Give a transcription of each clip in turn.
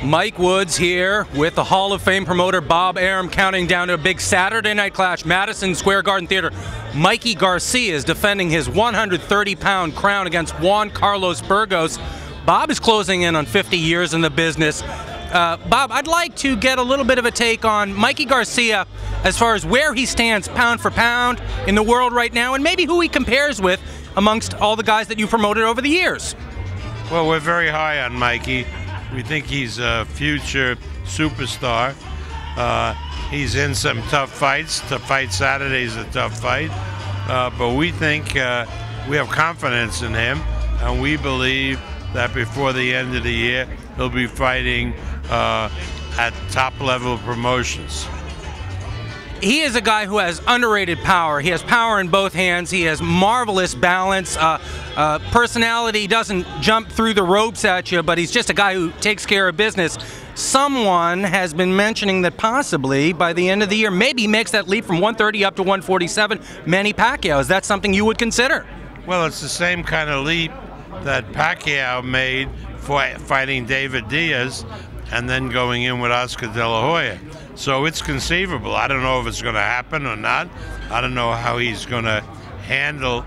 Mike Woods here with the Hall of Fame promoter Bob Arum, counting down to a big Saturday night clash, Madison Square Garden Theater. Mikey Garcia is defending his 130-pound crown against Juan Carlos Burgos. Bob is closing in on 50 years in the business. Bob, I'd like to get a little bit of a take on Mikey Garcia as far as where he stands pound for pound in the world right now, and maybe who he compares with amongst all the guys that you promoted over the years. Well, we're very high on Mikey. We think he's a future superstar. He's in some tough fights. To fight Saturday is a tough fight. But we think we have confidence in him, and we believe that before the end of the year, he'll be fighting at top-level promotions. He is a guy who has underrated power. He has power in both hands. He has marvelous balance. Personality, doesn't jump through the ropes at you, but he's just a guy who takes care of business. Someone has been mentioning that possibly by the end of the year, maybe he makes that leap from 130 up to 147. Manny Pacquiao, is that something you would consider? Well, it's the same kind of leap that Pacquiao made for fighting David Diaz and then going in with Oscar De La Hoya. So it's conceivable. I don't know if it's going to happen or not. I don't know how he's going to handle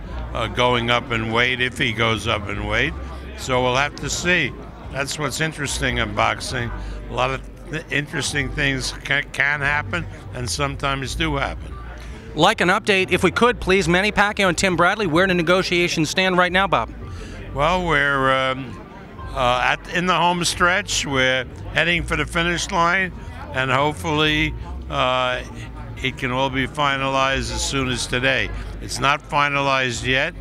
going up in weight, if he goes up in weight. So we'll have to see. That's what's interesting in boxing. A lot of interesting things can happen and sometimes do happen. Like an update, if we could, please, Manny Pacquiao and Tim Bradley, where do negotiations stand right now, Bob? Well, we're in the home stretch. We're heading for the finish line, and hopefully it can all be finalized as soon as today. It's not finalized yet,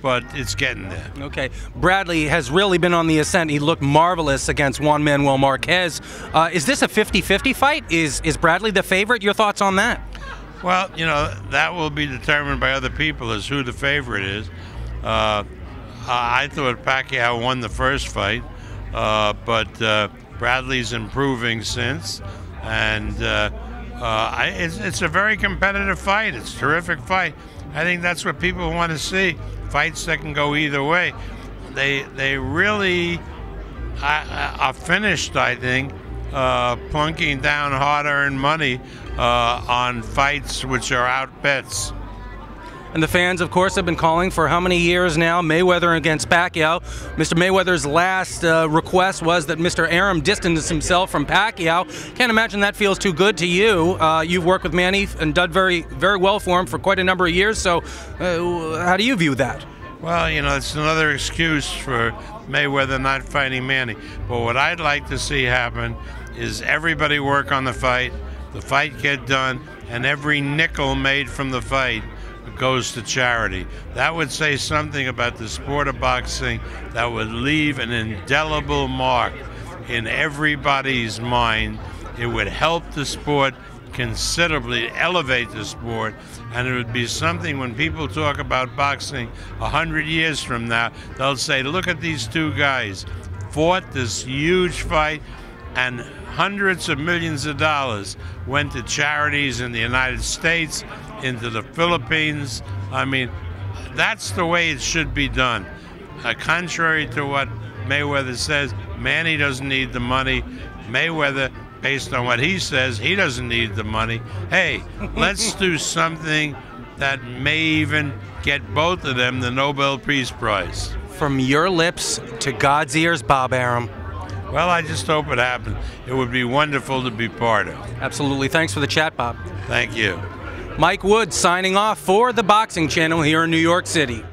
but it's getting there. Okay. Bradley has really been on the ascent. He looked marvelous against Juan Marquez. Is this a 50-50 fight? Is Bradley the favorite? Your thoughts on that? Well, you know, that will be determined by other people as who the favorite is. I thought Pacquiao won the first fight, but Bradley's improving since, and it's a very competitive fight. It's a terrific fight. I think that's what people want to see, fights that can go either way. They really are finished, I think, plunking down hard-earned money on fights which are out bets. And the fans, of course, have been calling for how many years now? Mayweather against Pacquiao. Mr. Mayweather's last request was that Mr. Arum distance himself from Pacquiao. Can't imagine that feels too good to you. You've worked with Manny and done very, very well for him for quite a number of years. So how do you view that? Well, you know, it's another excuse for Mayweather not fighting Manny. But what I'd like to see happen is everybody work on the fight get done, and every nickel made from the fight goes to charity. That would say something about the sport of boxing that would leave an indelible mark in everybody's mind. It would help the sport considerably, elevate the sport, and it would be something when people talk about boxing 100 years from now, they'll say, look at these two guys, fought this huge fight, and hundreds of millions of dollars went to charities in the United States, into the Philippines. I mean, that's the way it should be done. Contrary to what Mayweather says, Manny doesn't need the money. Mayweather, based on what he says, he doesn't need the money. Hey, let's do something that may even get both of them the Nobel Peace Prize. From your lips to God's ears, Bob Arum. Well, I just hope it happens. It would be wonderful to be part of. Absolutely. Thanks for the chat, Bob. Thank you. Mike Woods signing off for the Boxing Channel here in New York City.